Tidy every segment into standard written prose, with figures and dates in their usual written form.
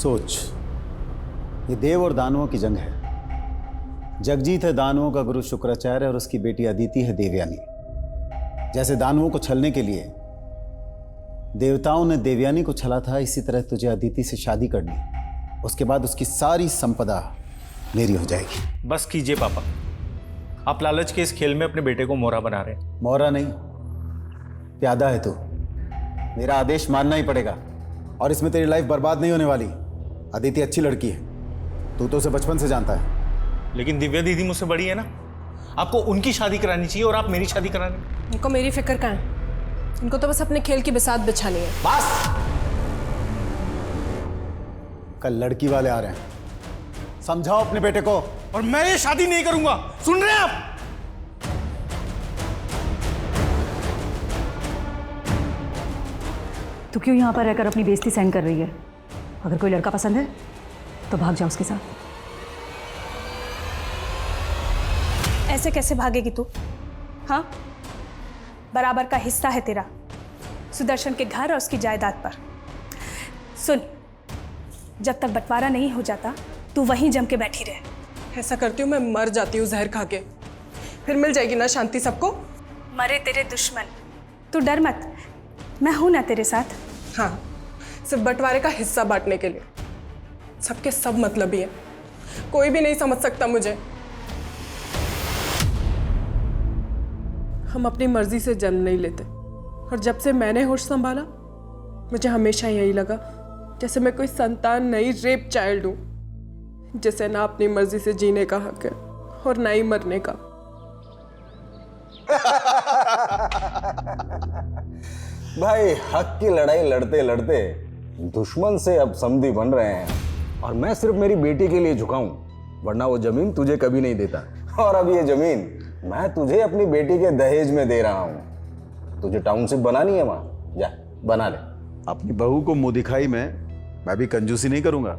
सोच, ये देव और दानवों की जंग है। जगजीत है दानवों का गुरु शुक्राचार्य और उसकी बेटी अदिति है देवयानी। जैसे दानवों को छलने के लिए देवताओं ने देवयानी को छला था, इसी तरह तुझे अदिति से शादी करनी, उसके बाद उसकी सारी संपदा मेरी हो जाएगी। बस कीजिए पापा, आप लालच के इस खेल में अपने बेटे को मोहरा बना रहे हैं। मोहरा नहीं, प्यादा है तू। मेरा आदेश मानना ही पड़ेगा और इसमें तेरी लाइफ बर्बाद नहीं होने वाली। अदिति अच्छी लड़की है, तू तो उसे बचपन से जानता है। लेकिन दिव्या दीदी मुझसे बड़ी है ना, आपको उनकी शादी करानी चाहिए और आप मेरी शादी करानी। इनको मेरी फिक्र कहाँ है? इनको तो बस अपने खेल की बिसात बिछानी है। बस, कल लड़की वाले आ रहे हैं, समझाओ अपने बेटे को। और मैं ये शादी नहीं करूंगा, सुन रहे हैं आप? तू क्यों यहाँ पर रहकर अपनी बेइज्जती सहन कर रही है? अगर कोई लड़का पसंद है तो भाग जा उसके साथ। ऐसे कैसे भागेगी तू? हाँ, बराबर का हिस्सा है तेरा सुदर्शन के घर और उसकी जायदाद पर। सुन, जब तक बंटवारा नहीं हो जाता तू वहीं जम के बैठी रहे। ऐसा करती हूँ मैं मर जाती हूँ जहर खा के, फिर मिल जाएगी ना शांति सबको। मरे तेरे दुश्मन, तू डर मत, मैं हूं ना तेरे साथ। हाँ, सिर्फ बंटवारे का हिस्सा बांटने के लिए। सबके सब मतलबी है, कोई भी नहीं समझ सकता मुझे। हम अपनी मर्जी से जन्म नहीं लेते, और जब से मैंने होश संभाला मुझे हमेशा यही लगा जैसे मैं कोई संतान नहीं, रेप चाइल्ड हूँ, जिसे ना अपनी मर्जी से जीने का हक है और ना ही मरने का। भाई, हक की लड़ाई लड़ते लड़ते दुश्मन से अब समधी बन रहे हैं, और मैं सिर्फ मेरी बेटी के लिए झुका हूं, वरना वो जमीन तुझे कभी नहीं देता। और अब ये जमीन मैं तुझे अपनी बेटी के दहेज में दे रहा हूं। तुझे टाउनशिप बनानी है वहां, जा बना ले। अपनी बहू को मुंह दिखाई में मैं भी कंजूसी नहीं करूंगा।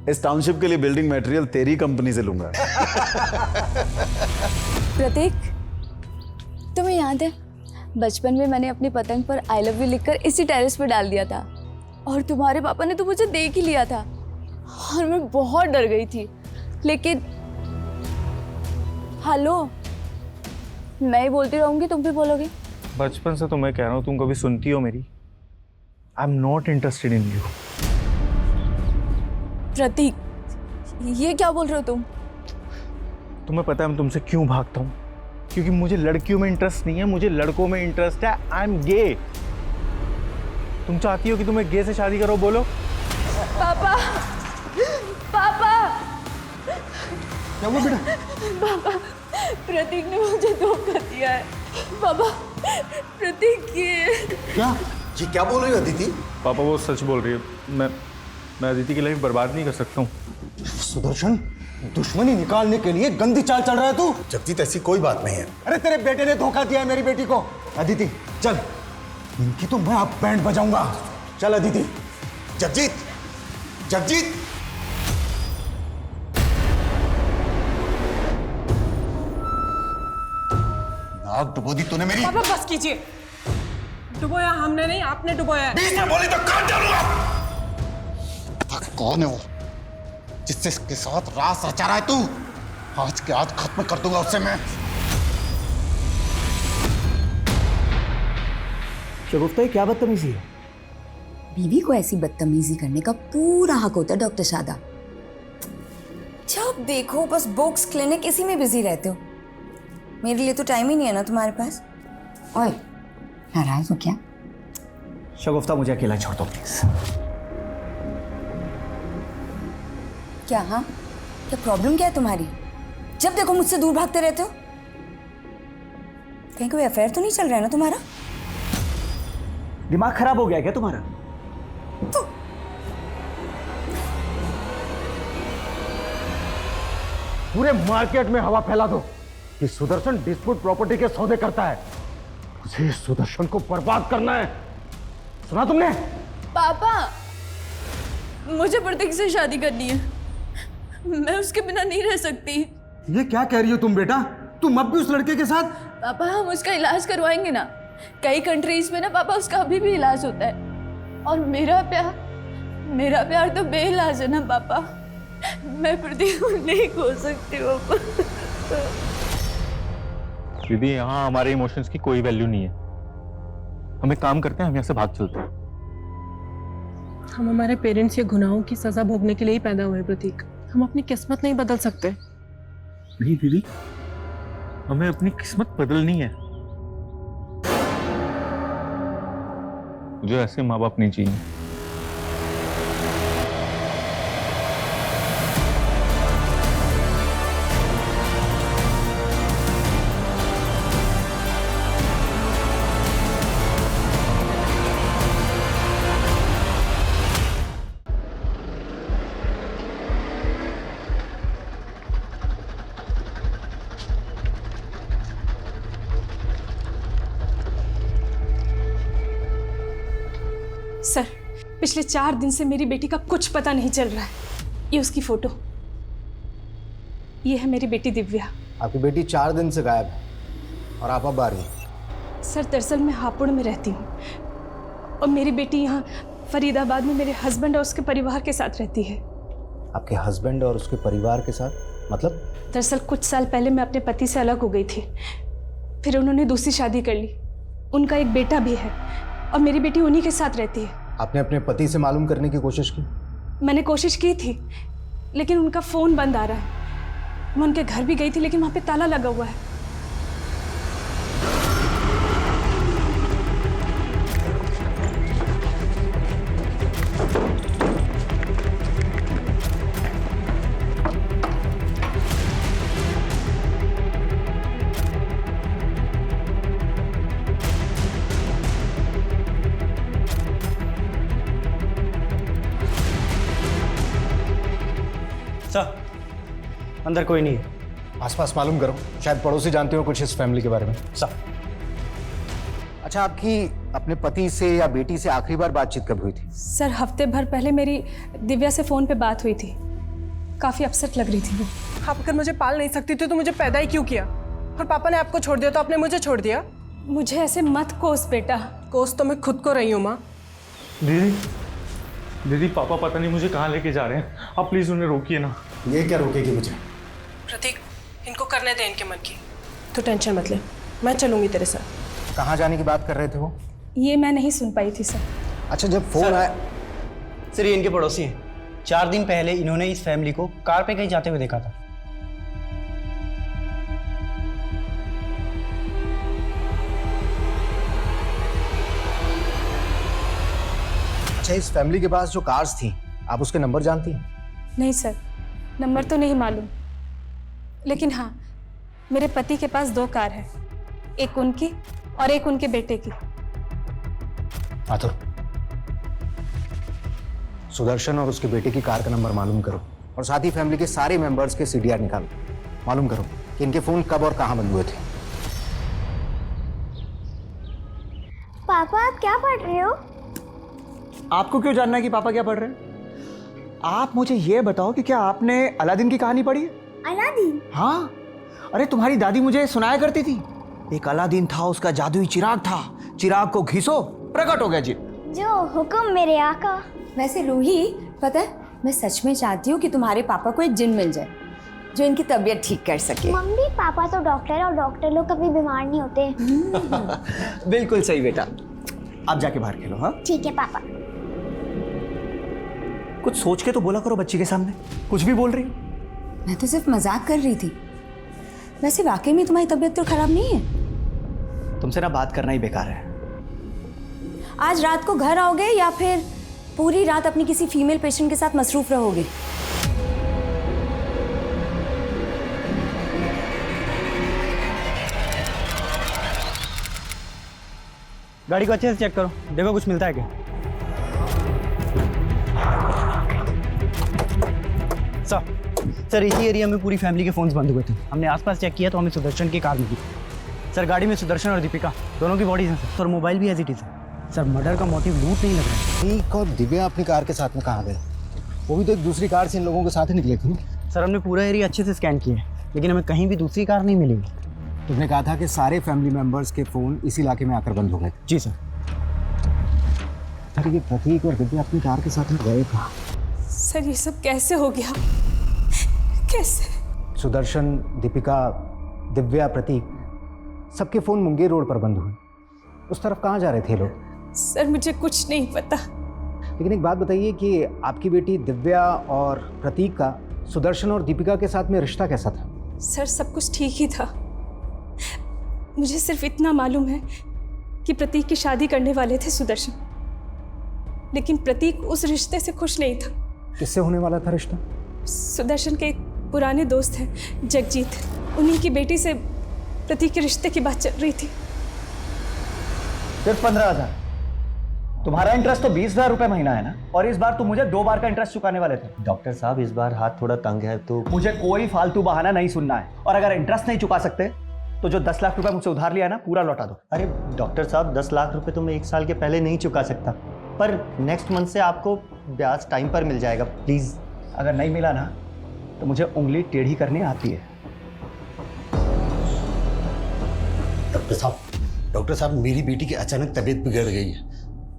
इस टाउनशिप के लिए बिल्डिंग मटेरियल तेरी कंपनी से लूंगा। प्रतीक, तुम्हें याद है बचपन में मैंने अपनी पतंग पर आई लव यू लिखकर इसी टेरेस पे डाल दिया था, और तुम्हारे पापा ने तो मुझे देख ही लिया था और मैं बहुत डर गई थी। लेकिन हेलो, मैं ही बोलती रहूंगी, तुम भी बोलोगे। बचपन से तो मैं कह रहा हूं, तुम कभी सुनती हो मेरी? I am not interested in you. Prateek, ये क्या बोल रहे हो तुम? तुम्हें पता है मैं तुमसे क्यों भागता हूं? क्योंकि मुझे लड़कियों में इंटरेस्ट नहीं है, मुझे लड़कों में इंटरेस्ट है। I am gay. तुम चाहती हो कि तुम्हें गे से शादी करो? बोलो। पापा, पापा, क्या हुआ बेटा? पापा, प्रतीक ने मुझे धोखा दिया है। पापा, प्रतीक ये क्या बोल रही हो अदिति? पापा वो सच बोल रही है। मैं अदिति की लाइफ बर्बाद नहीं कर सकता हूँ। सुदर्शन, दुश्मनी निकालने के लिए गंदी चाल चल रहा है तू। जगजीत, ऐसी कोई बात नहीं है। अरे तेरे बेटे ने धोखा दिया है मेरी बेटी को। अदिति चल, इनकी तो मैं अब बैंड बजाऊंगा। चल अदिति। जगजीत, जगजीत, नाक डुबो दी तूने मेरी। पापा बस कीजिए, डुबोया हमने नहीं, आपने डुबोया है। बीच में बोली तो काट डालूंगा। पता कौन है वो जिससे इसके साथ रास रचा रहा है तू? आज के आज खत्म कर दूंगा उससे मैं। शगुफ्ता, ये क्या बदतमीजी है? बीवी को ऐसी बदतमीजी करने का पूरा हक होता है डॉक्टर शादा। जब देखो बस बुक्स, क्लिनिक, इसी में बिजी रहते हो। मेरे लिए तो टाइम ही नहीं है ना तुम्हारे पास। ओए, नाराज हो क्या? शगुफ्ता, मुझे अकेला छोड़ दो प्लीज। क्या? हाँ, क्या प्रॉब्लम क्या है तुम्हारी? जब देखो मुझसे दूर भागते रहते हो। कहीं कोई अफेयर तो नहीं चल रहा है ना तुम्हारा? दिमाग खराब हो गया क्या तुम्हारा? पूरे मार्केट में हवा फैला दो कि सुदर्शन डिस्प्यूट प्रॉपर्टी के सौदे करता है। मुझे सुदर्शन को बर्बाद करना है। सुना तुमने? पापा, मुझे प्रतीक से शादी करनी है, मैं उसके बिना नहीं रह सकती। ये क्या कह रही हो तुम बेटा? तुम अब भी उस लड़के के साथ? पापा, हम उसका इलाज करवाएंगे ना। कई कंट्रीज में ना पापा उसका अभी भी इलाज होता है, और मेरा प्यार मेरा प्यार तो बेइलाज है ना पापा। मैं प्रदीप को नहीं खो सकती पापा। दीदी यहाँ हमारे इमोशंस की कोई वैल्यू नहीं है। हम एक काम करते हैं, हम यहाँ से भाग चलते हैं। हम हमारे पेरेंट्स के गुनाहों की सजा भोगने के लिए ही पैदा हुए प्रतीक। हम अपनी किस्मत नहीं बदल सकते। नहीं दीदी, हमें अपनी किस्मत बदलनी है। मुझे ऐसे माँ बाप नहीं चाहिए। सर, पिछले 4 दिन से मेरी बेटी का कुछ पता नहीं चल रहा है। ये उसकी फोटो, ये है मेरी बेटी दिव्या। आपकी बेटी 4 दिन से गायब है और आप अब आ रही हैं। सर, दरअसल मैं हापुड़ में रहती हूँ और मेरी बेटी यहाँ फरीदाबाद में मेरे हस्बैंड और उसके परिवार के साथ रहती है। आपके हस्बैंड और उसके परिवार के साथ मतलब? दरअसल कुछ साल पहले मैं अपने पति से अलग हो गई थी, फिर उन्होंने दूसरी शादी कर ली। उनका एक बेटा भी है और मेरी बेटी उन्हीं के साथ रहती है। आपने अपने पति से मालूम करने की कोशिश की? मैंने कोशिश की थी, लेकिन उनका फ़ोन बंद आ रहा है। मैं उनके घर भी गई थी, लेकिन वहाँ पे ताला लगा हुआ है। अंदर कोई नहीं है। आसपास मालूम करो, शायद पड़ोसी जानते हो कुछ इस फैमिली के बारे में। सर, अच्छा, आपकी अपने पति से या बेटी से आखिरी बार बातचीत कब हुई थी? सर, हफ्ते भर पहले मेरी दिव्या से फ़ोन पे बात हुई थी। काफ़ी अपसेट लग रही थी वो। आप अगर मुझे पाल नहीं सकती थी तो मुझे पैदा ही क्यों किया? और पापा ने आपको छोड़ दिया तो आपने मुझे छोड़ दिया? मुझे ऐसे मत कोस बेटा। कोस तो मैं खुद को रही हूँ माँ। दीदी पापा पता नहीं मुझे कहाँ लेके जा रहे हैं। आप प्लीज उन्हें रोकिए ना। ये क्या रोकेगी मुझे? प्रतीक, इनको करने दे इनके मन की। तो टेंशन मत ले, मैं चलूंगी तेरे साथ। कहाँ जाने की बात कर रहे थे वो? ये मैं नहीं सुन पाई थी सर। अच्छा, जब फोन आया। सर ये इनके पड़ोसी हैं। 4 दिन पहले इन्होंने इस फैमिली को कार पे कहीं जाते हुए देखा था। अच्छा, इस फैमिली के पास जो कार्स थी, आप उसके नंबर जानती हैं? नहीं सर, नंबर तो नहीं मालूम, लेकिन हाँ, मेरे पति के पास 2 कार है, एक उनकी और एक उनके बेटे की। आतुर, सुदर्शन और उसके बेटे की कार का नंबर मालूम करो और साथ ही फैमिली के सारे मेंबर्स के CDR निकालो। मालूम करो कि इनके फोन कब और कहां बंद हुए थे। पापा, आप क्या पढ़ रहे हो? आपको क्यों जानना है कि पापा क्या पढ़ रहे हैं? आप मुझे ये बताओ कि क्या आपने अलादीन की कहानी पढ़ी है? अलादीन? हाँ, अरे तुम्हारी दादी मुझे सुनाया करती थी। एक अलादीन था, उसका जादुई चिराग था, चिराग को घिसो प्रकट हो गया जी। जो हुक्म मेरे आका। वैसे रूही, पता है मैं सच में चाहती हूँ कि तुम्हारे पापा को एक जिन मिल जाए जो इनकी तबीयत ठीक कर सके। मम्मी, पापा तो डॉक्टर है और डॉक्टर लोग कभी बीमार नहीं होते। बिल्कुल सही बेटा, आप जाके बाहर खेलो। हाँ ठीक है पापा। कुछ सोच के तो बोला करो बच्ची के सामने, कुछ भी बोल रही हो। मैं तो सिर्फ मजाक कर रही थी। वैसे वाकई में तुम्हारी तबीयत तो खराब नहीं है? तुमसे ना बात करना ही बेकार है। आज रात को घर आओगे या फिर पूरी रात अपनी किसी फीमेल पेशेंट के साथ मसरूफ रहोगे? गाड़ी को अच्छे से चेक करो, देखो कुछ मिलता है क्या। सर इसी एरिया में पूरी फैमिली के फोन्स बंद हुए थे। हमने आसपास चेक किया तो हमें सुदर्शन की कार मिली। सर गाड़ी में सुदर्शन और दीपिका दोनों की बॉडीज हैं सर, और मोबाइल भी एज इट इज है। सर मर्डर का मोटिव लूट नहीं लग रहा है। ठीक, और दिव्या अपनी कार के साथ में कहाँ गए? वो भी तो एक दूसरी कार से इन लोगों के साथ ही निकले थे। सर हमने पूरा एरिया अच्छे से स्कैन किया है, लेकिन हमें कहीं भी दूसरी कार नहीं मिली। तुमने कहा था कि सारे फैमिली मेंबर्स के फ़ोन इसी इलाके में आकर बंद हो गए। जी सर। अरे ये प्रतीक और दिव्या अपनी कार के साथ में गए कहाँ? सर ये सब कैसे हो गया? कैसे? सुदर्शन, दीपिका, दिव्या, प्रतीक सबके फोन मुंगेर रोड पर बंद हुए। उस तरफ कहाँ जा रहे थे लोग? सर मुझे कुछ नहीं पता। लेकिन एक बात बताइए कि आपकी बेटी दिव्या और प्रतीक का सुदर्शन और दीपिका के साथ में रिश्ता कैसा था? सर सब कुछ ठीक ही था। मुझे सिर्फ इतना मालूम है कि प्रतीक की शादी करने वाले थे सुदर्शन, लेकिन प्रतीक उस रिश्ते से खुश नहीं था। किससे होने वाला था रिश्ता? सुदर्शन के एक पुराने दोस्त हैं जगजीत, उन्हीं की बेटी से प्रतीक के रिश्ते की बात चल रही थी। सिर्फ 15,000? तुम्हारा इंटरेस्ट तो 20,000 रुपए महीना है ना, और इस बार तुम मुझे 2 बार का इंटरेस्ट चुकाने वाले थे। डॉक्टर साहब इस बार हाथ थोड़ा तंग है तो मुझे कोई फालतू बहाना नहीं सुनना है, और अगर इंटरेस्ट नहीं चुका सकते तो जो 10 लाख रुपए मुझसे उधार लिया ना पूरा लौटा दो। अरे डॉक्टर साहब 10 लाख रुपए तो मैं 1 साल के पहले नहीं चुका सकता, पर नेक्स्ट मंथ से आपको ब्याज टाइम पर मिल जाएगा, प्लीज। अगर नहीं मिला ना तो मुझे उंगली टेढ़ी करनी आती है। डॉक्टर साहब मेरी बेटी की अचानक तबीयत बिगड़ गई है,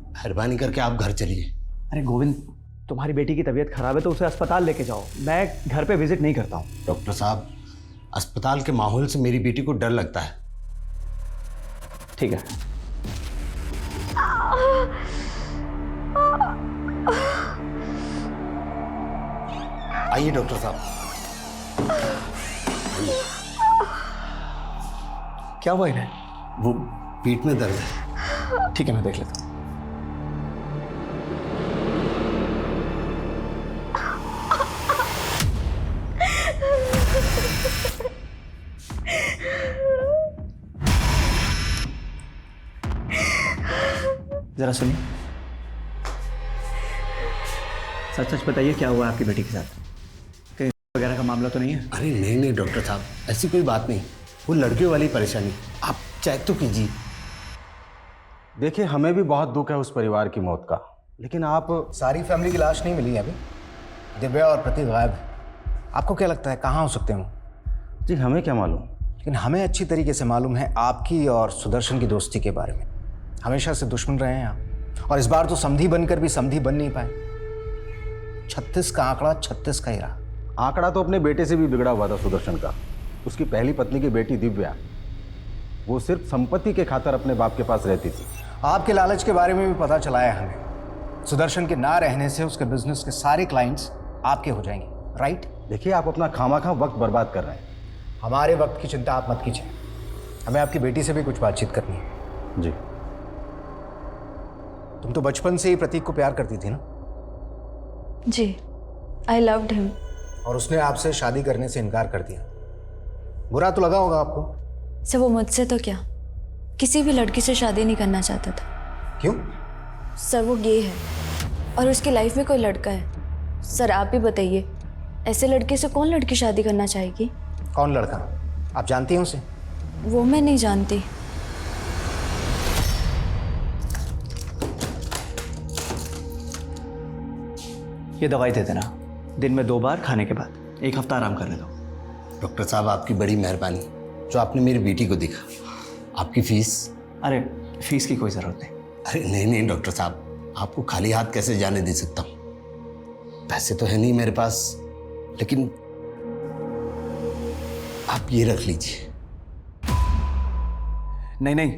मेहरबानी करके आप घर चलिए। अरे गोविंद, तुम्हारी बेटी की तबीयत खराब है तो उसे अस्पताल लेके जाओ, मैं घर पे विजिट नहीं करता हूँ। डॉक्टर साहब अस्पताल के माहौल से मेरी बेटी को डर लगता है। ठीक है। आइए डॉक्टर साहब। क्या हुआ इन्हें? वो पेट में दर्द है। ठीक है मैं देख लेता हूँ। जरा सुनिए, सच सच बताइए क्या हुआ आपकी बेटी के साथ? कहीं वगैरह का मामला तो नहीं है? अरे नहीं डॉक्टर साहब, ऐसी कोई बात नहीं, वो लड़कियों वाली परेशानी। आप चेक तो कीजिए। देखिए हमें भी बहुत दुख है उस परिवार की मौत का, लेकिन आप सारी फैमिली की लाश नहीं मिली है अभी। दिव्या और प्रतीक गायब है। आपको क्या लगता है कहाँ हो सकते हैं? जी हमें क्या मालूम, लेकिन हमें अच्छी तरीके से मालूम है आपकी और सुदर्शन की दोस्ती के बारे में। हमेशा से दुश्मन रहे हैं आप, और इस बार तो समधी बनकर भी समधी बन नहीं पाए। 36 का आंकड़ा 36 का ही रहा। आंकड़ा तो अपने बेटे से भी बिगड़ा हुआ था सुदर्शन का। उसकी पहली पत्नी की बेटी दिव्या, वो सिर्फ संपत्ति के खातिर अपने बाप के पास रहती थी। आपके लालच के बारे में भी पता चला है हमें। सुदर्शन के ना रहने से उसके बिजनेस के सारे क्लाइंट्स आपके हो जाएंगे, राइट? देखिए आप अपना खामाखा वक्त बर्बाद कर रहे हैं। हमारे वक्त की चिंता आप मत कीजिए, हमें आपकी बेटी से भी कुछ बातचीत करनी है। जी। तुम तो बचपन से ही प्रतीक को प्यार करती थी ना? जी, आई लव्ड हिम। और उसने आपसे शादी करने से इनकार कर दिया। बुरा तो लगा होगा आपको? सर वो मुझसे तो क्या, किसी भी लड़की से शादी नहीं करना चाहता था। क्यों? सर वो गे है और उसकी लाइफ में कोई लड़का है। सर आप ही बताइए, ऐसे लड़के से कौन लड़की शादी करना चाहेगी? कौन लड़का? आप जानती हैं उसे? वो मैं नहीं जानती। ये दवाई दे देना, दिन में 2 बार खाने के बाद, 1 हफ्ता आराम करने दो। डॉक्टर साहब आपकी बड़ी मेहरबानी जो आपने मेरी बेटी को देखा। आपकी फीस? अरे फीस की कोई ज़रूरत नहीं। अरे नहीं डॉक्टर साहब, आपको खाली हाथ कैसे जाने दे सकता हूँ। पैसे तो है नहीं मेरे पास, लेकिन आप ये रख लीजिए। नहीं,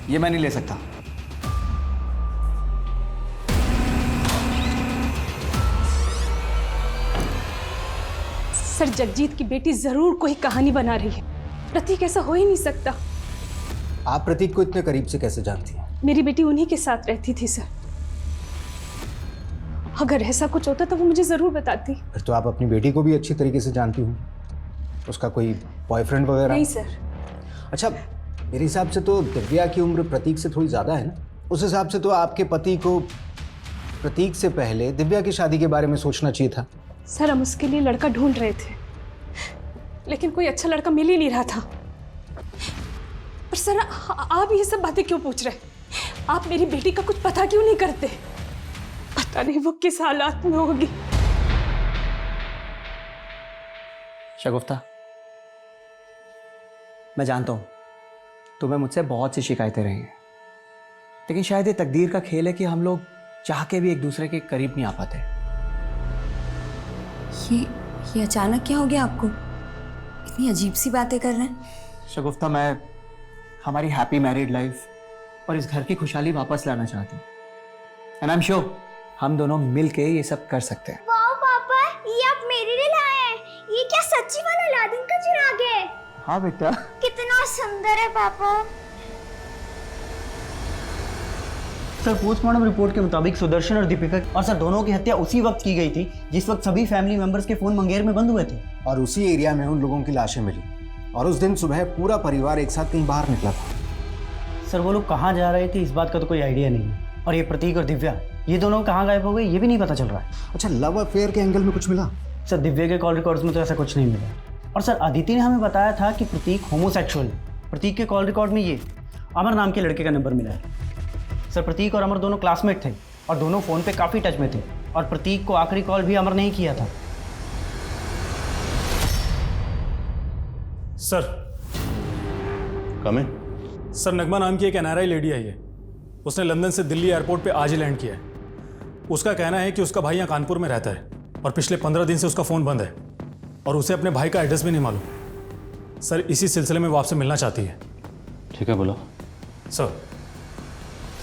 ये मैं नहीं ले सकता। सर जगजीत की बेटी जरूर कोई कहानी बना रही है। प्रतीक ऐसा हो ही नहीं सकता। आप प्रतीक को इतने करीब से कैसे जानती हैं? मेरी बेटी उन्हीं के साथ रहती थी सर। अगर ऐसा कुछ होता तो वो मुझे जरूर बताती। फिर तो आप अपनी बेटी को भी अच्छी तरीके से जानती हूँ। उसका कोई बॉयफ्रेंड वगैरह? नहीं सर। अच्छा, मेरे हिसाब से तो दिव्या की उम्र प्रतीक से थोड़ी ज़्यादा है ना? उस हिसाब से तो आपके पति को प्रतीक से पहले दिव्या की शादी के बारे में सोचना चाहिए था। सर हम उसके लिए लड़का ढूंढ रहे थे, लेकिन कोई अच्छा लड़का मिल ही नहीं रहा था। पर सर आप ये सब बातें क्यों पूछ रहे? आप मेरी बेटी का कुछ पता क्यों नहीं करते? पता नहीं वो किस हालात में होगी। शगुफ्ता, मैं जानता हूँ तुम्हें मुझसे बहुत सी शिकायतें रही हैं, लेकिन शायद ये तकदीर का खेल है कि हम लोग चाह के भी एक दूसरे के करीब नहीं आ पाते। ये अचानक क्या हो गया आपको? इतनी अजीब सी बातें कर रहे हैं। शगुफ्ता, मैं हमारी हैप्पी मैरिड लाइफ और इस घर की खुशहाली वापस लाना चाहती हूँ। एंड आई एम श्योर हम दोनों मिल के ये सब कर सकते हैं। वाओ पापा, ये आप मेरे लिए लाए हैं। ये क्या सच्ची वाला अलादीन का चिराग है? हाँ बेटा। कितना सुंदर है पापा। सर, पोस्टमार्टम रिपोर्ट के मुताबिक सुदर्शन और दीपिका और सर दोनों की हत्या उसी वक्त की गई थी जिस वक्त सभी फैमिली मेंबर्स के फोन मुंगेर में बंद हुए थे। और उसी एरिया में उन लोगों की लाशें मिली और उस दिन सुबह पूरा परिवार एक साथ कहीं बाहर निकला था। सर, वो लोग कहाँ जा रहे थे इस बात का तो कोई आइडिया नहीं है। और ये प्रतीक और दिव्या, ये दोनों कहाँ गायब हो गए ये भी नहीं पता चल रहा है। अच्छा, लव अफेयर के एंगल में कुछ मिला? सर, दिव्या के कॉल रिकॉर्ड्स में तो ऐसा कुछ नहीं मिला। और सर, अदिति ने हमें बताया था कि प्रतीक होमोसेक्सुअल है। प्रतीक के कॉल रिकॉर्ड में ये अमर नाम के लड़के का नंबर मिला है। सर, प्रतीक और अमर दोनों क्लासमेट थे और दोनों फ़ोन पे काफ़ी टच में थे और प्रतीक को आखिरी कॉल भी अमर ने ही किया था। सर, कम है? सर, नगमा नाम की एक NRI लेडी आई है। उसने लंदन से दिल्ली एयरपोर्ट पे आज ही लैंड किया है। उसका कहना है कि उसका भाई यहाँ कानपुर में रहता है और पिछले 15 दिन से उसका फ़ोन बंद है और उसे अपने भाई का एड्रेस भी नहीं मालूम। सर, इसी सिलसिले में वो आपसे मिलना चाहती है। ठीक है, बोलो। सर,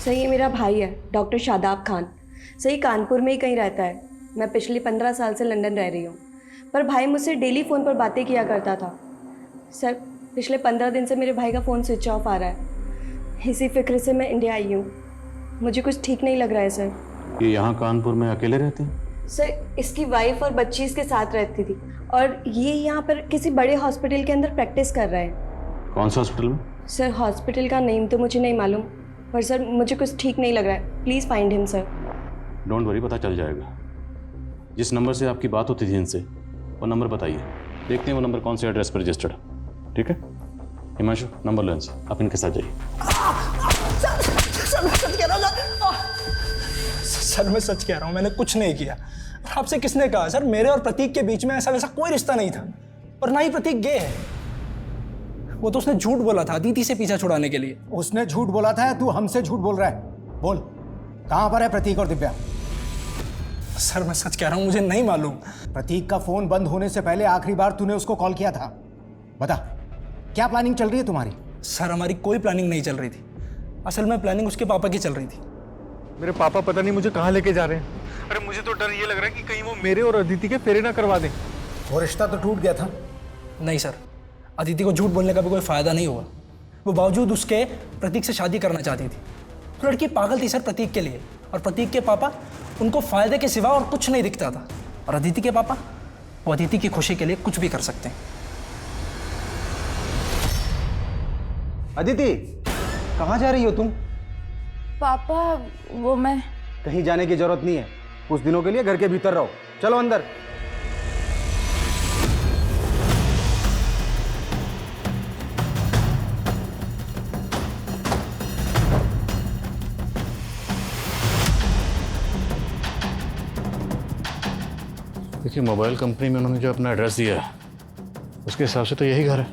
ये मेरा भाई है, डॉक्टर शादाब खान। सही कानपुर में ही कहीं रहता है। मैं पिछले 15 साल से लंदन रह रही हूँ, पर भाई मुझसे डेली फ़ोन पर बातें किया करता था। सर, पिछले 15 दिन से मेरे भाई का फ़ोन स्विच ऑफ आ रहा है। इसी फिक्र से मैं इंडिया आई हूँ। मुझे कुछ ठीक नहीं लग रहा है सर। ये यहाँ कानपुर में अकेले रहते हैं? सर, इसकी वाइफ और बच्ची इसके साथ रहती थी और ये यहाँ पर किसी बड़े हॉस्पिटल के अंदर प्रैक्टिस कर रहे हैं। कौन सा हॉस्पिटल में? सर, हॉस्पिटल का नेम तो मुझे नहीं मालूम, पर सर मुझे कुछ ठीक नहीं लग रहा है। Please find him sir. Don't worry, पता चल जाएगा। जिस नंबर से आपकी बात होती थी इनसे, वो नंबर बताइए। देखते हैं वो नंबर कौन से एड्रेस पर रजिस्टर्ड है। ठीक है हिमांशु, नंबर लो इनसे, आप इनके साथ जाइए। सर, मैं सच कह रहा हूँ, मैंने कुछ नहीं किया। और आपसे किसने कहा? सर, मेरे और प्रतीक के बीच में ऐसा वैसा कोई रिश्ता नहीं था और ना ही प्रतीक गे है। वो तो उसने झूठ बोला था अदिति से पीछा छुड़ाने के लिए। उसने झूठ बोला था या तू हमसे झूठ बोल रहा है? बोल, कहां पर है प्रतीक और दिव्या? सर, मैं सच कह रहा हूं, मुझे नहीं मालूम। प्रतीक का फोन बंद होने से पहले आखिरी बार तूने उसको कॉल किया था। बता, क्या प्लानिंग चल रही है तुम्हारी? सर, हमारी कोई प्लानिंग नहीं चल रही थी। असल में प्लानिंग उसके पापा की चल रही थी। मेरे पापा पता नहीं मुझे कहाँ लेके जा रहे हैं। अरे मुझे तो डर ये लग रहा है कि कहीं वो मेरे और अदिति के फेरे ना करवा दें। वो रिश्ता तो टूट गया था। नहीं सर, अदिति को झूठ बोलने का भी कोई फायदा नहीं हुआ। वो बावजूद उसके प्रतीक से शादी करना चाहती थी। तो लड़की पागल थी सर प्रतीक के लिए, और प्रतीक के पापा उनको फायदे के सिवा और कुछ नहीं दिखता था। और अदिति के पापा, वो अदिति की खुशी के लिए कुछ भी कर सकते हैं। अदिति, कहाँ जा रही हो तुम? पापा, वो मैं कहीं जाने की जरूरत नहीं है। कुछ दिनों के लिए घर के भीतर रहो। चलो अंदर। देखिए, मोबाइल कंपनी में उन्होंने जो अपना एड्रेस दिया है उसके हिसाब से तो यही घर है।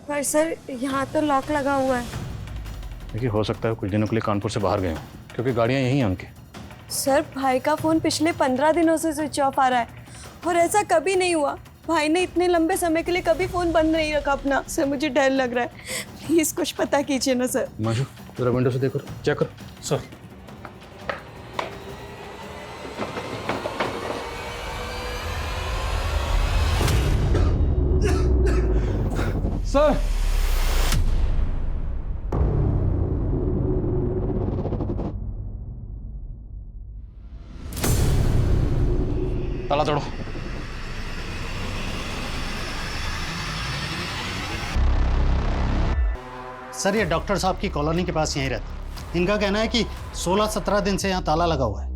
पर सर, यहाँ तो लॉक लगा हुआ है। देखिए, हो सकता है कुछ दिनों के लिए कानपुर से बाहर गए हों, क्योंकि गाड़ियाँ यहीं हैं उनकी। सर, भाई का फ़ोन पिछले 15 दिनों से स्विच ऑफ आ रहा है और ऐसा कभी नहीं हुआ। भाई ने इतने लंबे समय के लिए कभी फ़ोन बंद नहीं रखा अपना। सर, मुझे डर लग रहा है। प्लीज़ कुछ पता कीजिए ना सर। माशू, जरा विंडो से देखो, चेक करो। सर, सर, ताला तोड़ो। सर, ये डॉक्टर साहब की कॉलोनी के पास यहीं रहते। इनका कहना है कि 16-17 दिन से यहाँ ताला लगा हुआ है।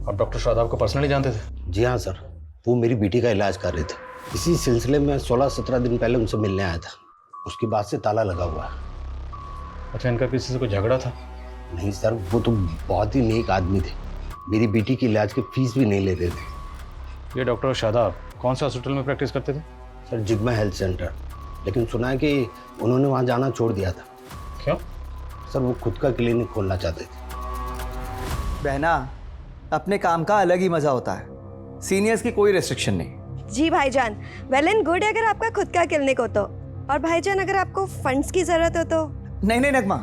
आप डॉक्टर शादाब को पर्सनली जानते थे? जी हाँ सर, वो मेरी बेटी का इलाज कर रहे थे। इसी सिलसिले में 16-17 दिन पहले उनसे मिलने आया था। उसके बाद से ताला लगा हुआ है। अच्छा, इनका किसी से कोई झगड़ा था? नहीं सर, वो तो बहुत ही नेक आदमी थे। मेरी बेटी की इलाज की फीस भी नहीं लेते थे। ये डॉक्टर शादाब कौन सा हॉस्पिटल में प्रैक्टिस करते थे? सर, जिग्मा हेल्थ सेंटर। लेकिन सुना है कि उन्होंने वहाँ जाना छोड़ दिया था। क्यों? सर, वो खुद का क्लिनिक खोलना चाहते थे। बहना, अपने काम का अलग ही मजा होता है। सीनियर्स की कोई रेस्ट्रिक्शन नहीं। जी भाईजान, वेल एंड गुड अगर आपका खुद का क्लिनिक हो तो। और भाईजान अगर आपको फंड्स की जरूरत हो तो। नहीं नहीं नगमा,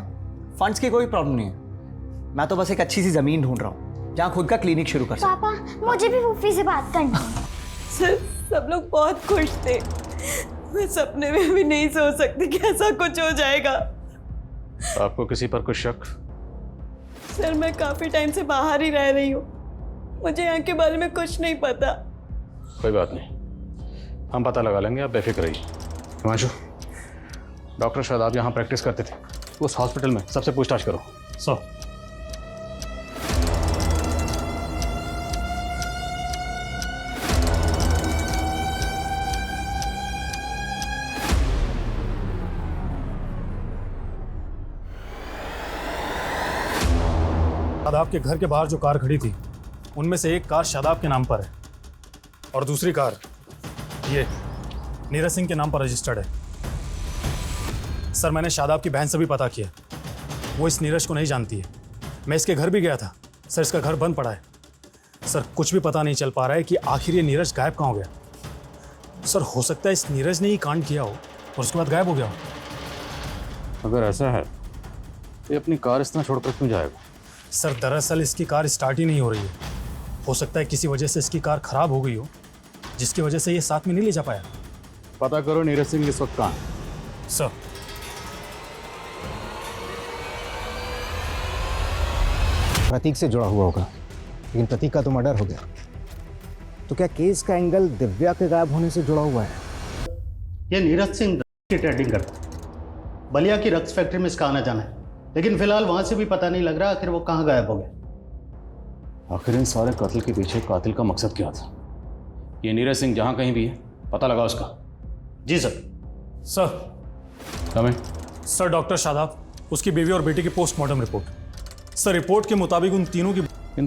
फंड्स की कोई प्रॉब्लम नहीं है। मैं तो बस एक अच्छी सी जमीन ढूंढ रहा हूँ जहाँ खुद का क्लिनिक शुरू कर सकूं। पापा मुझे भी फूफी से बात करनी है। सर सब लोग बहुत खुश थे। मैं सपने में भी नहीं सोच सकती कि ऐसा कुछ हो जाएगा। आपको किसी पर कुछ शक? सर मैं काफी टाइम से बाहर ही रह रही हूँ, मुझे यहाँ के बारे में कुछ नहीं पता। कोई बात नहीं, हम पता लगा लेंगे, आप बेफिक्र रहिए। हिमांशु, डॉक्टर शादाब यहाँ प्रैक्टिस करते थे, उस हॉस्पिटल में सबसे पूछताछ करो। शादाब के घर के बाहर जो कार खड़ी थी उनमें से एक कार शादाब के नाम पर है और दूसरी कार ये नीरज सिंह के नाम पर रजिस्टर्ड है। सर मैंने शादाब की बहन से भी पता किया, वो इस नीरज को नहीं जानती है। मैं इसके घर भी गया था सर, इसका घर बंद पड़ा है। सर कुछ भी पता नहीं चल पा रहा है कि आखिर ये नीरज गायब कहाँ हो गया। सर हो सकता है इस नीरज ने ही कांड किया हो और उसके बाद गायब हो गया हो। अगर ऐसा है तो ये अपनी कार इस तरह छोड़कर क्यों जाएगा? सर दरअसल इसकी कार स्टार्ट ही नहीं हो रही है। हो सकता है किसी वजह से इसकी कार खराब हो गई हो, जिसकी वजह से ये साथ में नहीं ले जा पाया। पता करो नीरज सिंह इस वक्त कहाँ है। सर प्रतीक से जुड़ा हुआ होगा, लेकिन प्रतीक का तो मर्डर हो गया। तो क्या केस का एंगल दिव्या के गायब होने से जुड़ा हुआ है? ये नीरज सिंह की ट्रेडिंग करता है, बलिया की रक्स फैक्ट्री में इसका आना जाना है, लेकिन फिलहाल वहां से भी पता नहीं लग रहा आखिर वो कहाँ गायब हो गया। आखिर इन सारे कत्ल के पीछे कातिल का मकसद क्या था? ये नीरज सिंह जहां कहीं भी है पता लगा उसका। जी sir. Sir sir doctor Shadab, उसकी बीवी और बेटी की पोस्टमार्टम रिपोर्ट। सर रिपोर्ट के मुताबिक इन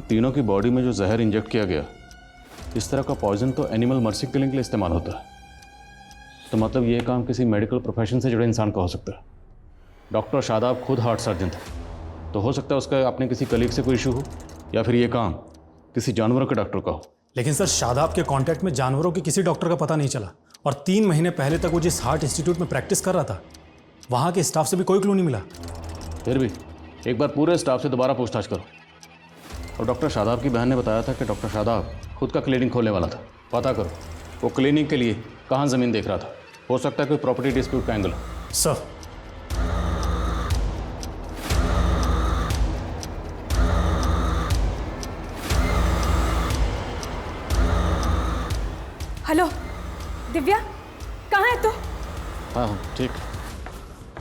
तीनों की बॉडी में जो जहर इंजेक्ट किया गया, इस तरह का पॉइजन तो एनिमल मर्सी किलिंग के लिए इस्तेमाल होता है। तो मतलब ये काम किसी मेडिकल प्रोफेशन से जुड़े इंसान का हो सकता है। डॉक्टर शादाब खुद हार्ट सर्जन था, तो हो सकता है उसका अपने किसी कलीग से कोई इशू हो, या फिर ये काम किसी जानवरों के डॉक्टर का हो। लेकिन सर शादाब के कांटेक्ट में जानवरों के किसी डॉक्टर का पता नहीं चला, और 3 महीने पहले तक वो जिस हार्ट इंस्टीट्यूट में प्रैक्टिस कर रहा था वहाँ के स्टाफ से भी कोई क्लू नहीं मिला। फिर भी एक बार पूरे स्टाफ से दोबारा पूछताछ करो। और डॉक्टर शादाब की बहन ने बताया था कि डॉक्टर शादाब खुद का क्लिनिक खोलने वाला था। पता करो वो क्लिनिक के लिए कहाँ ज़मीन देख रहा था, हो सकता है कोई प्रॉपर्टी डिस्प्यूट का एंगल हो। सर हेलो दिव्या, कहाँ है तू? हाँ ठीक,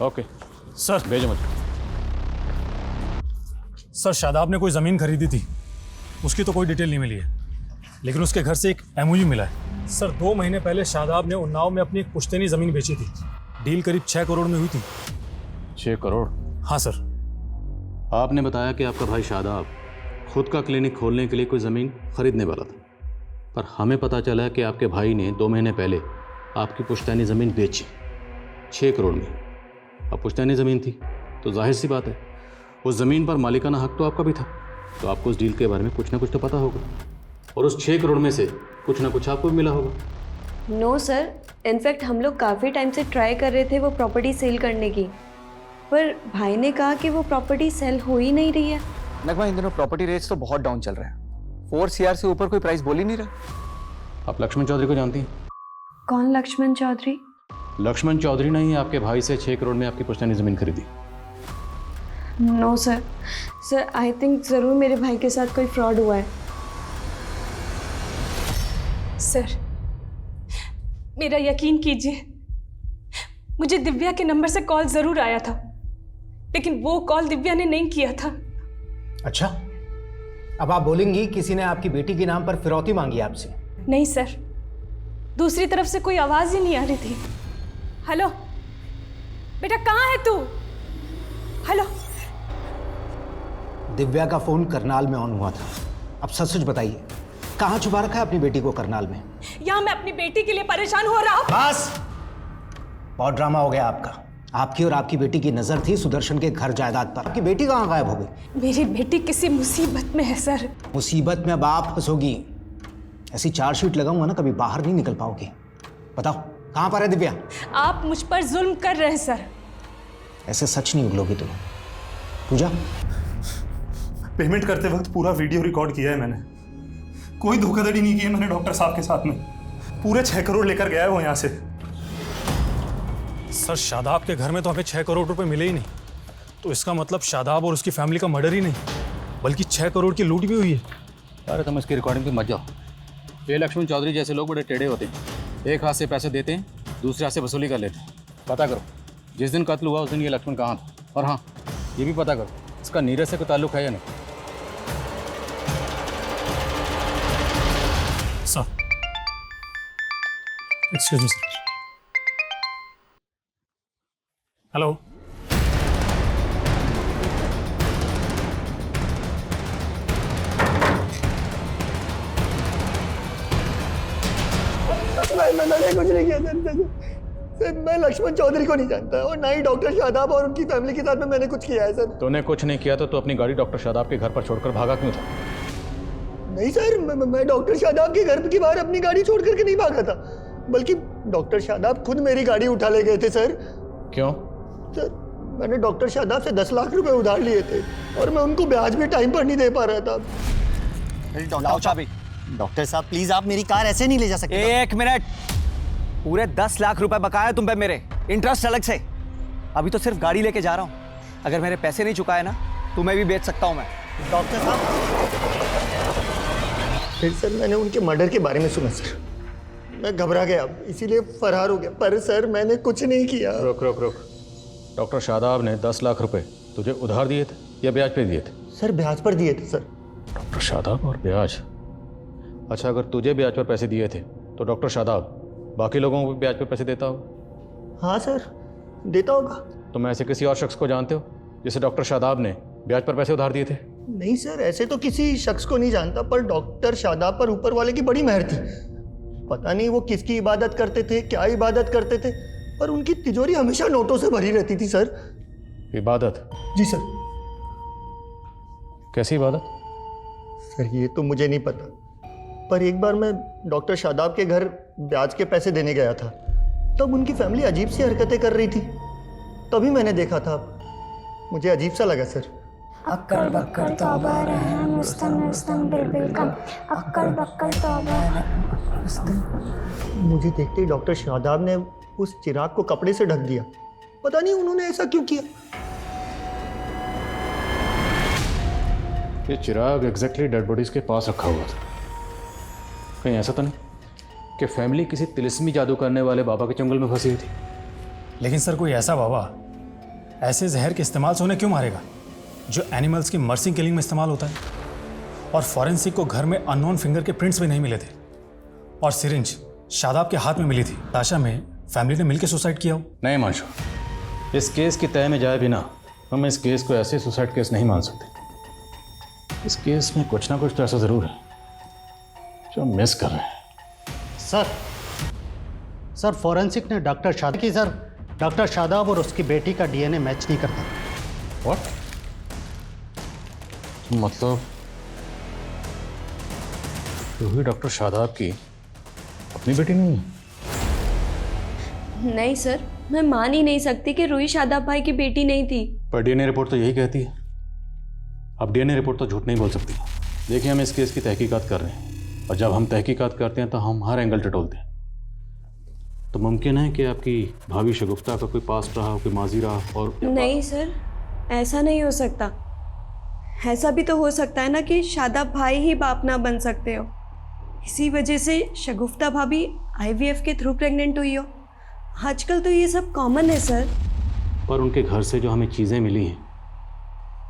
ओके सर भेजो मुझे। सर शादाब ने कोई ज़मीन खरीदी थी, उसकी तो कोई डिटेल नहीं मिली है, लेकिन उसके घर से एक एमओयू मिला है। सर 2 महीने पहले शादाब ने उन्नाव में अपनी एक पुश्तैनी ज़मीन बेची थी। डील करीब 6 करोड़ में हुई थी। 6 करोड़? हाँ सर। आपने बताया कि आपका भाई शादाब खुद का क्लिनिक खोलने के लिए कोई ज़मीन खरीदने वाला था, पर हमें पता चला कि आपके भाई ने 2 महीने पहले आपकी पुश्तैनी ज़मीन बेची 6 करोड़ में। अब पुश्तैनी ज़मीन थी तो जाहिर सी बात है उस ज़मीन पर मालिकाना हक तो आपका भी था, तो आपको उस डील के बारे में कुछ ना कुछ तो पता होगा, और उस 6 करोड़ में से कुछ ना कुछ आपको भी मिला होगा। नो सर, इनफैक्ट हम लोग काफ़ी टाइम से ट्राई कर रहे थे वो प्रॉपर्टी सेल करने की, पर भाई ने कहा कि वो प्रॉपर्टी सेल हो ही नहीं रही है। नगमा इन दिनों प्रॉपर्टी रेट्स तो बहुत डाउन चल रहे हैं। 4 CR से ऊपर कोई प्राइस बोल ही नहीं रहा। आप लक्ष्मण चौधरी को जानती हैं? कौन लक्ष्मण चौधरी? लक्ष्मण चौधरी ने ही आपके भाई से 6 करोड़ में आपकी पुश्तैनी ज़मीन खरीदी। No sir, sir I think ज़रूर मेरे भाई के साथ कोई फ्रॉड हुआ है। सर मेरा यकीन कीजिए, मुझे दिव्या के नंबर से कॉल ज़रूर आया था, लेकिन वो कॉल दिव्या ने नहीं किया था। अच्छा, अब आप बोलेंगी किसी ने आपकी बेटी के नाम पर फिरौती मांगी आपसे? नहीं सर, दूसरी तरफ से कोई आवाज़ ही नहीं आ रही थी। हेलो बेटा, कहाँ है तू? हेलो। दिव्या का फोन करनाल में ऑन हुआ था। अब सच सच बताइए, कहाँ छुपा रखा है अपनी बेटी को करनाल में? यहाँ मैं अपनी बेटी के लिए परेशान हो रहा हूँ। बस, बहुत ड्रामा हो गया आपका। आपकी और आपकी बेटी की नजर थी सुदर्शन के घर जायदाद पर। आपकी बेटी कहाँ गायब हो गई? मेरी बेटी किसी मुसीबत में है सर। मुसीबत में अब आप फंसोगी। ऐसी चार्जशीट लगाऊंगा ना, कभी बाहर नहीं निकल पाओगे। बताओ कहाँ पर है दिव्या? आप मुझ पर जुल्म कर रहे हैं सर। ऐसे सच नहीं उगलोगी तुम। पूजा, पेमेंट करते वक्त पूरा वीडियो रिकॉर्ड किया है मैंने। कोई धोखाधड़ी नहीं की है मैंने डॉक्टर साहब के साथ में। पूरे 6 करोड़ लेकर गया है वो यहाँ से। सर शादाब के घर में तो हमें 6 करोड़ रुपए मिले ही नहीं, तो इसका मतलब शादाब और उसकी फैमिली का मर्डर ही नहीं बल्कि 6 करोड़ की लूट भी हुई है। अरे तुम इसकी रिकॉर्डिंग पे मत जाओ। ये लक्ष्मण चौधरी जैसे लोग बड़े टेढ़े होते हैं। एक हाथ से पैसे देते हैं, दूसरे हाथ से वसूली कर लेते हैं। पता करो जिस दिन कत्ल हुआ उस दिन ये लक्ष्मण कहाँ था। और हाँ, ये भी पता करो इसका नीरज से कोई ताल्लुक है या नहीं। Sir excuse me sir. Hello, मैंने कुछ नहीं किया सर। मैं लक्ष्मण चौधरी को नहीं जानता और ना ही डॉक्टर शादाब और उनकी फैमिली के साथ में मैंने कुछ किया है सर। तूने कुछ नहीं किया तो तू अपनी गाड़ी डॉक्टर शादाब के घर पर छोड़कर भागा क्यों था? नहीं सर, मैं डॉक्टर शादाब के घर के बाहर अपनी गाड़ी छोड़ करके नहीं भागा था, बल्कि डॉक्टर शादाब खुद मेरी गाड़ी उठा ले गए थे सर। क्यों? सर मैंने डॉक्टर शादाब से 10 लाख रुपए उधार लिए थे और मैं उनको ब्याज भी टाइम पर नहीं दे पा रहा था। डॉक्टर साहब प्लीज, आप मेरी कार ऐसे नहीं ले जा सकते। 1 मिनट, पूरे 10 लाख रुपए बकाया तुम पे मेरे, इंटरेस्ट अलग से। अभी तो सिर्फ गाड़ी लेके जा रहा हूँ। अगर मेरे पैसे नहीं चुकाए ना तो मैं भी बेच सकता हूँ। मैं डॉक्टर साहब, फिर सर मैंने उनके मर्डर के बारे में सुना सर, मैं घबरा गया इसीलिए फरार हो गया। पर सर मैंने कुछ नहीं किया। रुक रुक रुक, डॉक्टर शादाब ने 10 लाख रुपए तुझे उधार दिए थे या ब्याज पे दिए थे? सर ब्याज पर दिए थे सर। डॉक्टर शादाब और ब्याज। अच्छा, अगर तुझे ब्याज पर पैसे दिए थे तो डॉक्टर शादाब बाकी लोगों को भी ब्याज पर पैसे देता होगा? हाँ सर, देता होगा। तुम ऐसे किसी और शख्स को जानते हो जिसे डॉक्टर शादाब ने ब्याज पर पैसे उधार दिए थे? नहीं सर, ऐसे तो किसी शख्स को नहीं जानता, पर डॉक्टर शादाब पर ऊपर वाले की बड़ी मेहर थी। पता नहीं वो किसकी इबादत करते थे, क्या इबादत करते थे, पर उनकी तिजोरी हमेशा नोटों से भरी रहती थी सर। इबादत? जी सर। कैसी इबादत? सर ये तो मुझे नहीं पता, पर एक बार मैं डॉक्टर शादाब के घर ब्याज के पैसे देने गया था, तब उनकी फैमिली अजीब सी हरकतें कर रही थी। तभी मैंने देखा था, मुझे अजीब सा लगा सर। अक्कड़ बक्कड़ तौबा रहम रुस्तम रुस्तम बिल्बिल कम अक्कड़ बक्कड़ तौबा। मुझे देखते ही डॉक्टर शादाब ने उस चिराग को कपड़े से ढक दिया। पता नहीं उन्होंने ऐसा क्यों किया। ये चिराग एग्जैक्टली डेड बॉडीज के पास रखा हुआ था। कहीं ऐसा तो नहीं कि फैमिली किसी तिलिस्मी जादू करने वाले बाबा के चंगुल में फंसी हुई थी? लेकिन सर कोई ऐसा बाबा ऐसे जहर के इस्तेमाल से उन्हें क्यों मारेगा जो एनिमल्स की मर्सिंग किलिंग में इस्तेमाल होता है? और फॉरेंसिक को घर में अननोन फिंगर के प्रिंट्स भी नहीं मिले थे और सिरिंज शादाब के हाथ में मिली थी। ताशा में फैमिली ने मिलकर सुसाइड किया हो? नहीं मानशो, इस केस की तय में जाए बिना हम इस केस को ऐसे सुसाइड केस नहीं मान सकते। इस केस में कुछ ना कुछ तो ऐसा जरूर है जो हम मिस कर रहे हैं। सर फॉरेंसिक ने डॉक्टर शादाब की सर डॉक्टर शादाब और उसकी बेटी का डीएनए मैच नहीं करता। व्हाट? मतलब रूही डॉक्टर शादाब की अपनी बेटी नहीं है? नहीं सर, मैं मान ही नहीं सकती कि रूही शादाब भाई की बेटी नहीं थी। पर डीएनए रिपोर्ट तो यही कहती है। अब डीएनए रिपोर्ट तो झूठ नहीं बोल सकती। देखिए, हम इस केस की तहकीकात कर रहे हैं और जब हम तहकीकात करते हैं तो हम हर एंगल टटोलते हैं। तो मुमकिन है कि आपकी भाभी शगुफ्ता का कोई पास्ट रहा, कोई माजी रहा और... नहीं सर, ऐसा नहीं हो सकता। ऐसा भी तो हो सकता है ना कि शादाब भाई ही बाप ना बन सकते हो, इसी वजह से शगुफ्ता भाभी IVF के थ्रू प्रेग्नेंट हुई हो। आजकल तो ये सब कॉमन है सर। पर उनके घर से जो हमें चीज़ें मिली हैं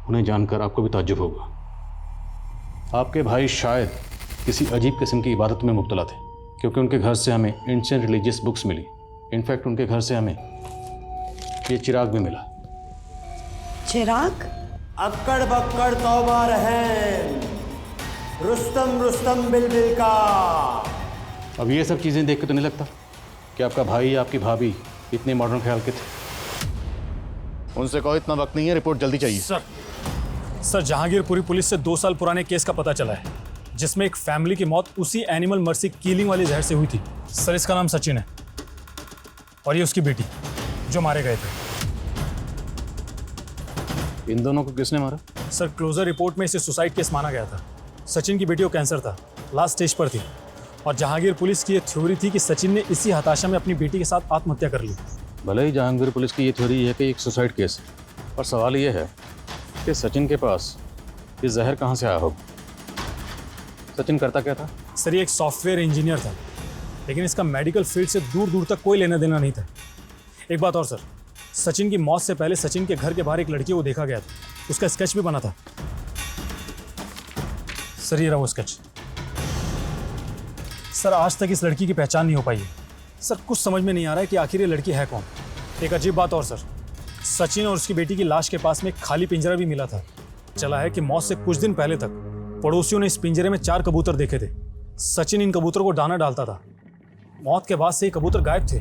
उन्हें जानकर आपको भी ताज्जुब होगा। आपके भाई शायद किसी अजीब किस्म की इबादत में मुब्तला थे, क्योंकि उनके घर से हमें एंशिएंट रिलीजियस बुक्स मिली। इनफैक्ट उनके घर से हमें ये चिराग भी मिला। चिराग? अक्कड़ बक्कड़ तौबा रहम रुस्तम रुस्तम बिल्बिल का। अब ये सब चीज़ें देख के तो नहीं लगता कि आपका भाई या आपकी भाभी इतने मॉडर्न ख्याल के थे। उनसे कहो इतना वक्त नहीं है, रिपोर्ट जल्दी चाहिए। सर जहांगीरपुरी पुलिस से 2 साल पुराने केस का पता चला है जिसमें एक फैमिली की मौत उसी एनिमल मर्सी किलिंग वाली जहर से हुई थी। सर इसका नाम सचिन है और ये उसकी बेटी जो मारे गए थे। इन दोनों को किसने मारा? सर क्लोजर रिपोर्ट में इसे सुसाइड केस माना गया था। सचिन की बेटी को कैंसर था, लास्ट स्टेज पर थी और जहांगीर पुलिस की ये थ्योरी थी कि सचिन ने इसी हताशा में अपनी बेटी के साथ आत्महत्या कर ली। भले ही जहांगीर पुलिस की ये थ्योरी है कि एक सुसाइड केस है, पर सवाल ये है कि सचिन के पास ये जहर कहाँ से आया होगा। सचिन करता क्या था? सर ये एक सॉफ्टवेयर इंजीनियर था, लेकिन इसका मेडिकल फील्ड से दूर दूर तक कोई लेना देना नहीं था। एक बात और सर, सचिन की मौत से पहले सचिन के घर के बाहर एक लड़की को देखा गया था, उसका स्केच भी बना था। सर ये रहा वो स्केच। सर आज तक इस लड़की की पहचान नहीं हो पाई है। सर कुछ समझ में नहीं आ रहा है कि आखिर ये लड़की है कौन। एक अजीब बात और सर, सचिन और उसकी बेटी की लाश के पास में एक खाली पिंजरा भी मिला था। चला है कि मौत से कुछ दिन पहले तक पड़ोसियों ने इस पिंजरे में 4 कबूतर देखे थे। सचिन इन कबूतरों को दाना डालता था। मौत के बाद से ये कबूतर गायब थे।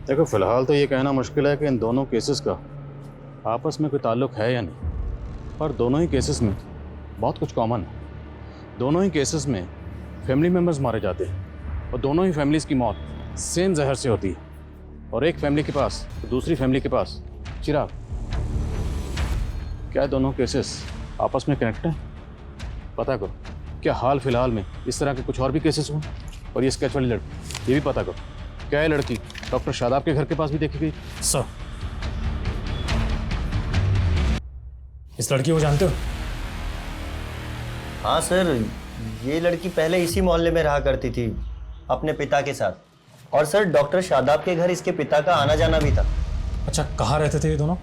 देखो फिलहाल तो ये कहना मुश्किल है कि इन दोनों केसेस का आपस में कोई ताल्लुक है या नहीं, पर दोनों ही केसेस में बहुत कुछ कॉमन है। दोनों ही केसेस में फैमिली मेम्बर्स मारे जाते हैं और दोनों ही फैमिलीज की मौत सेम जहर से होती है, और एक फैमिली के पास तो दूसरी फैमिली के पास चिराग। क्या दोनों केसेस आपस में कनेक्ट हैं? पता करो। क्या हाल फिलहाल में इस तरह के कुछ और भी केसेस हुए? और ये स्केच वाली लड़की, ये भी पता करो। क्या ये लड़की डॉक्टर शादाब के घर के पास भी देखी गई? सर इस लड़की को जानते हो? हाँ सर, ये लड़की पहले इसी मोहल्ले में रहा करती थी अपने पिता के साथ, और सर डॉक्टर शादाब के घर इसके पिता का आना जाना भी था। अच्छा कहाँ रहते थे ये दोनों?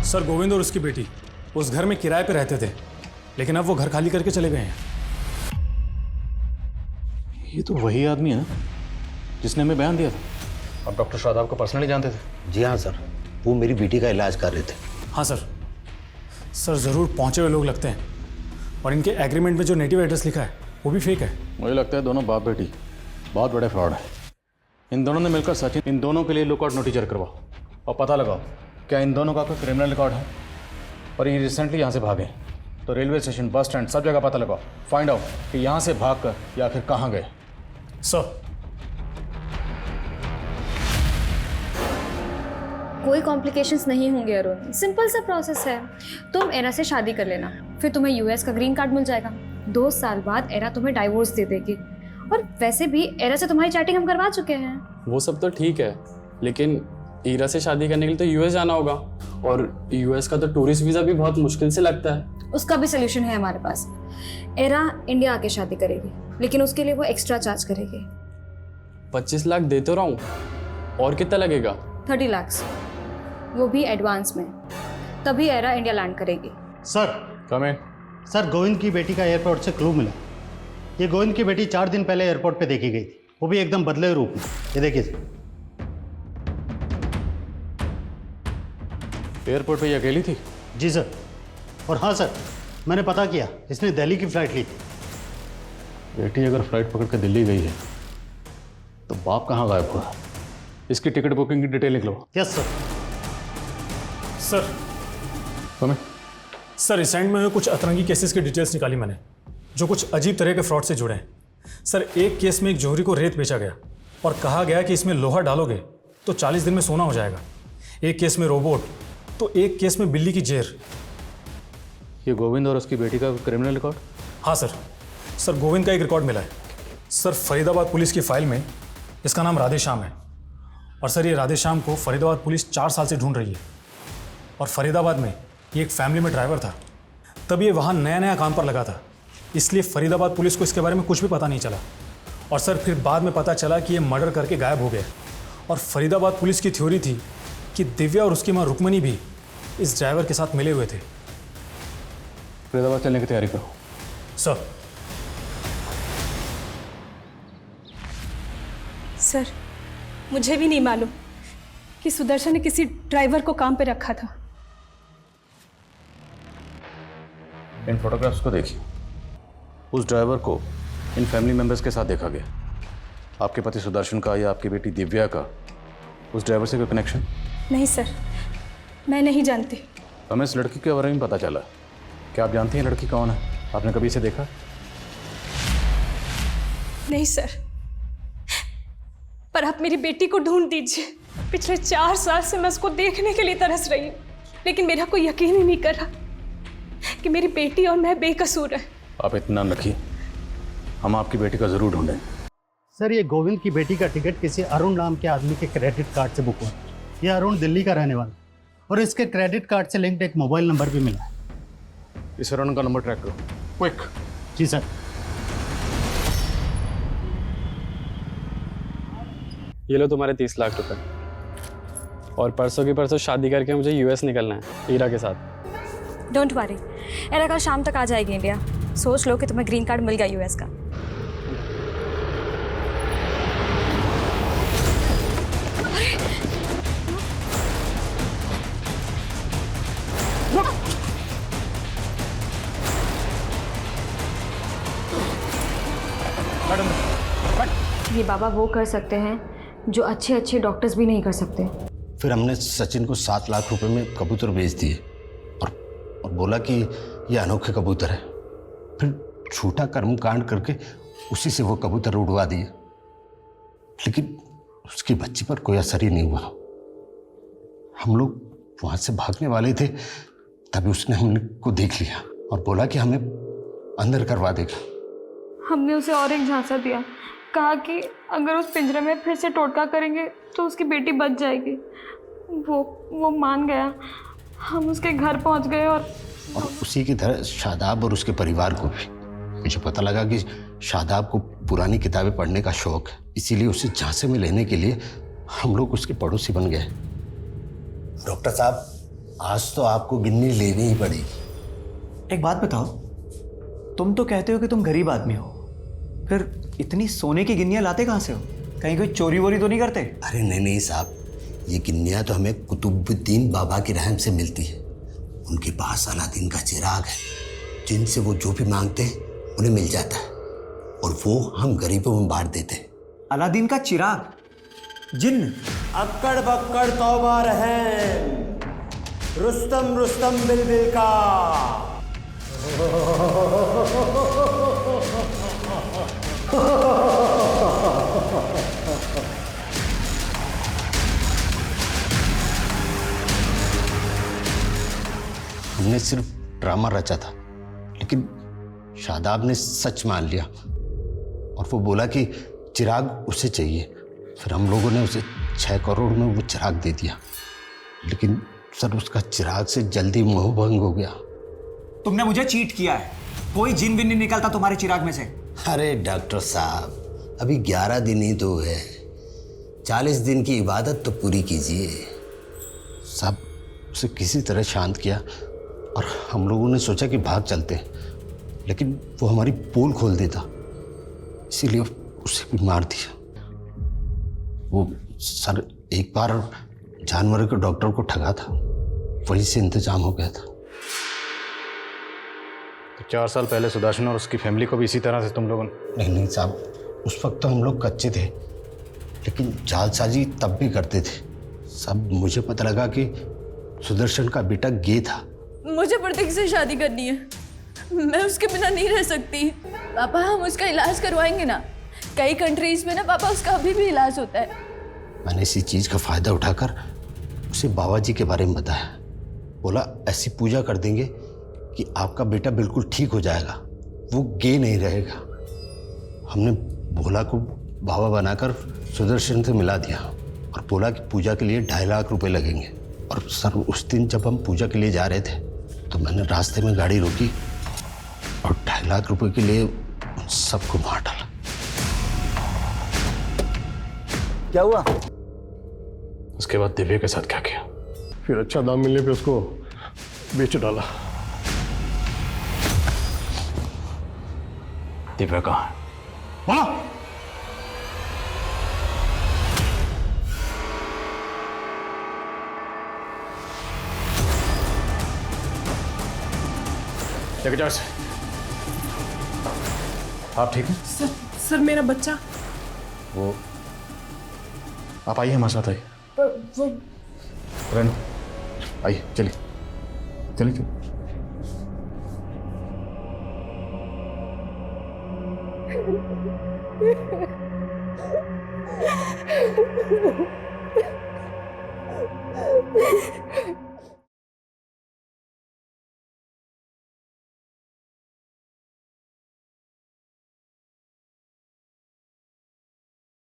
सर गोविंद और उसकी बेटी उस घर में किराए पे रहते थे, लेकिन अब वो घर खाली करके चले गए हैं। ये तो वही आदमी है ना जिसने हमें बयान दिया था। आप डॉक्टर शादाब को पर्सनली जानते थे? जी हाँ सर, वो मेरी बेटी का इलाज कर रहे थे। हाँ सर। सर ज़रूर पहुंचे हुए लोग लगते हैं, और इनके एग्रीमेंट में जो नेटिव एड्रेस लिखा है वो भी फेक है। मुझे लगता है दोनों बाप बेटी बहुत बड़े फ्रॉड है। इन दोनों ने मिलकर सचिन, इन दोनों के लिए लुकआउट नोटिस जारी करवाओ और पता लगाओ क्या इन दोनों का कोई क्रिमिनल रिकॉर्ड है। और ये रिसेंटली यहाँ से भागे, तो रेलवे स्टेशन, बस स्टैंड, सब जगह पता लगाओ, फाइंड आउट कि यहाँ से भाग कर या आखिर कहाँ गए। सर कोई कॉम्प्लिकेशंस नहीं होंगे अरुण, सिंपल सा प्रोसेस है। तुम एरा से शादी कर लेना, फिर तुम्हें यूएस का ग्रीन कार्ड मिल जाएगा। 2 साल बाद एरा तुम्हें डाइवोर्स दे देगी। और वैसे भी एरा से तुम्हारी चैटिंग हम करवा चुके हैं। वो सब तो ठीक है, लेकिन ईरा से शादी करने के लिए तो यूएस जाना होगा, और यूएस का तो टूरिस्ट वीज़ा भी बहुत मुश्किल से लगता है। उसका भी सोल्यूशन है हमारे पास। एरा इंडिया आके शादी करेगी, लेकिन उसके लिए वो एक्स्ट्रा चार्ज करेगी। 25 लाख दे तो रहा हूँ, और कितना लगेगा? 30 लाख, वो भी एडवांस में। तभी एरा इंडिया लैंड करेगी। सर कमें। सर गोविंद की बेटी का एयरपोर्ट से क्लू मिला। ये गोविंद की बेटी 4 दिन पहले एयरपोर्ट पे देखी गई थी, वो भी एकदम बदले रूप में। ये देखिए एयरपोर्ट पे ये अकेली थी? जी सर। और हाँ सर, मैंने पता किया, इसने दिल्ली की फ्लाइट ली थी। बेटी अगर फ्लाइट पकड़ के दिल्ली गई है तो बाप कहाँ गायब हुआ? इसकी टिकट बुकिंग की डिटेल निकलो। Yes sir. सर कमें। सर रिसेंट में कुछ अतरंगी केसेस की डिटेल्स निकाली मैंने, जो कुछ अजीब तरह के फ्रॉड से जुड़े हैं। सर एक केस में एक जौहरी को रेत बेचा गया और कहा गया कि इसमें लोहा डालोगे तो 40 दिन में सोना हो जाएगा। एक केस में रोबोट, तो एक केस में बिल्ली की जेर। ये गोविंद और उसकी बेटी का क्रिमिनल रिकॉर्ड? हाँ सर। सर गोविंद का एक रिकॉर्ड मिला है सर, फरीदाबाद पुलिस की फाइल में। इसका नाम राधे श्याम है, और सर ये राधे श्याम को फरीदाबाद पुलिस 4 साल से ढूंढ रही है। और फरीदाबाद में ये एक फैमिली में ड्राइवर था, तब ये वहाँ नया नया काम पर लगा था, इसलिए फरीदाबाद पुलिस को इसके बारे में कुछ भी पता नहीं चला। और सर फिर बाद में पता चला कि ये मर्डर करके गायब हो गया। और फरीदाबाद पुलिस की थ्योरी थी कि दिव्या और उसकी माँ रुक्मणी भी इस ड्राइवर के साथ मिले हुए थे। फरीदाबाद चलने की तैयारी करो। सर। सर मुझे भी नहीं मालूम कि सुदर्शन ने किसी ड्राइवर को काम पे रखा था। इन फोटोग्राफ्स को देखिए। उस ड्राइवर को इन फैमिली मेंबर्स के साथ देखा गया। आपके पति सुदर्शन का या आपकी बेटी दिव्या का उस ड्राइवर से कोई कनेक्शन? नहीं सर, मैं नहीं जानती। हमें इस लड़की के बारे में पता चला। क्या आप जानती हैं लड़की कौन है? आपने कभी इसे देखा? नहीं सर, पर आप मेरी बेटी को ढूंढ दीजिए। पिछले 4 साल से मैं उसको देखने के लिए तरस रही हूँ, लेकिन मेरा कोई यकीन ही नहीं कर रहा कि मेरी बेटी और मैं बेकसूर है। आप इत्मीनान रखिए, हम आपकी बेटी का जरूर ढूंढें। सर, ये गोविंद की बेटी का टिकट किसी अरुण नाम के आदमी के क्रेडिट कार्ड से बुक हुआ। ये अरुण दिल्ली का रहने वाला और इसके क्रेडिट कार्ड से लिंक्ड एक मोबाइल नंबर भी मिला है। इस अरुण का नंबर ट्रैक करो, क्विक। जी सर। ये लो तुम्हारे 30 लाख रुपए, और परसों की परसों शादी करके मुझे यूएस निकलना है ईरा के साथ। डोंट वरी, एरा कल शाम तक आ जाएगी इंडिया। सोच लो कि तुम्हें ग्रीन कार्ड मिल गया यूएस का। ये बाबा वो कर सकते हैं जो अच्छे अच्छे डॉक्टर्स भी नहीं कर सकते। फिर हमने सचिन को 7 लाख रुपए में कबूतर बेच दिए और बोला कि ये अनोखे कबूतर है। फिर झूठा कर्मकांड करके उसी से वो कबूतर उड़वा दिए, लेकिन उसकी बच्ची पर कोई असर ही नहीं हुआ। हम लोग वहां से भागने वाले थे, तभी उसने हमने को देख लिया और बोला कि हमें अंदर करवा देगा। हमने उसे और एक झांसा दिया, कहा कि अगर उस पिंजरे में फिर से टोटका करेंगे तो उसकी बेटी बच जाएगी। वो मान गया। हम उसके घर पहुंच गए और उसी की तरह शादाब और उसके परिवार को भी। मुझे पता लगा कि शादाब को पुरानी किताबें पढ़ने का शौक है, इसीलिए उसे झांसे में लेने के लिए हम लोग उसके पड़ोसी बन गए। डॉक्टर साहब, आज तो आपको गिन्नी लेनी ही पड़ेगी। एक बात बताओ, तुम तो कहते हो कि तुम गरीब आदमी हो, फिर इतनी सोने की गिन्नियां लाते कहाँ से हो? कहीं कोई चोरी वोरी तो नहीं करते? अरे नहीं साहब, ये गिन्नियां तो हमें कुतुबुद्दीन बाबा की रहम से मिलती है। उनके पास अलादीन का चिराग है, जिनसे वो जो भी मांगते हैं उन्हें मिल जाता है, और वो हम गरीबों में बांट देते हैं। अलादीन का चिराग? जिन्न? अक्कड़ बक्कड़ तौबा रहम, रुस्तम रुस्तम बिलबिल का। हमने सिर्फ ड्रामा रचा था, लेकिन शादाब ने सच मान लिया और वो बोला कि चिराग उसे चाहिए। फिर हम लोगों ने उसे 6 करोड़ में वो चिराग दे दिया, लेकिन सर उसका चिराग से जल्दी मोह भंग हो गया। तुमने मुझे चीट किया है। कोई जिन विन नहीं निकलता तुम्हारे चिराग में से। अरे डॉक्टर साहब, अभी 11 दिन ही तो है, 40 दिन की इबादत तो पूरी कीजिए। साहब उसे किसी तरह शांत किया और हम लोगों ने सोचा कि भाग चलते हैं, लेकिन वो हमारी पोल खोल देता, इसीलिए उसे भी मार दिया। वो सर एक बार जानवरों के डॉक्टर को ठगा था, वहीं से इंतजाम हो गया था। तो 4 साल पहले सुदर्शन और उसकी फैमिली को भी इसी तरह से तुम लोगों ने? नहीं साहब, उस वक्त तो हम लोग कच्चे थे, लेकिन जालसाजी तब भी करते थे। सब मुझे पता लगा कि सुदर्शन का बेटा गे था। मुझे प्रतीक से शादी करनी है, मैं उसके बिना नहीं रह सकती। पापा हम उसका इलाज करवाएंगे ना, कई कंट्रीज में ना पापा उसका अभी भी इलाज होता है। मैंने इसी चीज का फायदा उठाकर उसे बाबा जी के बारे में बताया। बोला ऐसी पूजा कर देंगे कि आपका बेटा बिल्कुल ठीक हो जाएगा, वो गे नहीं रहेगा। हमने भोला को बाबा बनाकर सुदर्शन से मिला दिया और बोला कि पूजा के लिए 2.5 लाख रुपए लगेंगे। और सर उस दिन जब हम पूजा के लिए जा रहे थे तो मैंने रास्ते में गाड़ी रोकी और 2.5 लाख रुपए के लिए उन सबको मार डाला। क्या हुआ? उसके बाद दिव्या के साथ क्या किया? फिर अच्छा दाम मिलने पे उसको बेच डाला। दिव्या कहाँ है? बोला। लेके जाओ इसे। आप ठीक हैं? सर मेरा बच्चा। वो आप आइए हमारे साथ, आइए। पर वो रेनो आइए, चलिए चलिए चलिए।